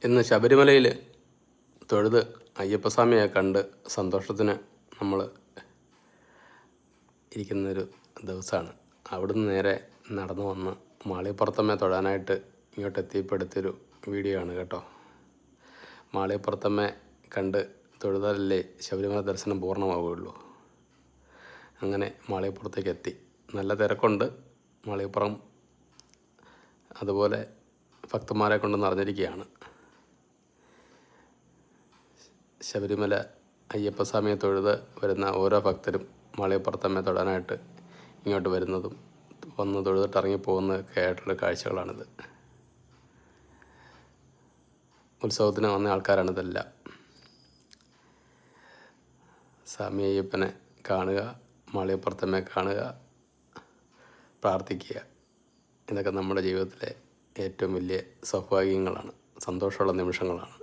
ഇന്ന് ശബരിമലയിൽ തൊഴുത് അയ്യപ്പസ്വാമിയെ കണ്ട് സന്തോഷത്തിന് നമ്മൾ ഇരിക്കുന്നൊരു ദിവസമാണ്. അവിടുന്ന് നേരെ നടന്നു വന്ന് മാളികപ്പുറത്തമ്മയെ തൊഴാനായിട്ട് ഇങ്ങോട്ട് എത്തിപ്പെടുത്തിയൊരു വീഡിയോ ആണ് കേട്ടോ. മാളികപ്പുറത്തമ്മയെ കണ്ട് തൊഴുതാലല്ലേ ശബരിമല ദർശനം പൂർണ്ണമാവുകയുള്ളൂ. അങ്ങനെ മാളികപ്പുറത്തേക്ക് എത്തി. നല്ല തിരക്കുണ്ട് മാളികപ്പുറം, അതുപോലെ ഭക്തന്മാരെ കൊണ്ട് നിറഞ്ഞിരിക്കുകയാണ്. ശബരിമല അയ്യപ്പസ്വാമിയെ തൊഴുത് വരുന്ന ഓരോ ഭക്തരും മാളികപ്പുറത്തമ്മയെ തൊഴാനായിട്ട് ഇങ്ങോട്ട് വരുന്നതും വന്ന് തൊഴുതിട്ട് ഇറങ്ങിപ്പോകുന്നതൊക്കെ ആയിട്ടുള്ള കാഴ്ചകളാണിത്. ഉത്സവത്തിന് വന്ന ആൾക്കാരാണിതെല്ലാം. സ്വാമി അയ്യപ്പനെ കാണുക, മാളികപ്പുറത്തമ്മയെ കാണുക, പ്രാർത്ഥിക്കുക, ഇതൊക്കെ നമ്മുടെ ജീവിതത്തിലെ ഏറ്റവും വലിയ സൗഭാഗ്യങ്ങളാണ്, സന്തോഷമുള്ള നിമിഷങ്ങളാണ്.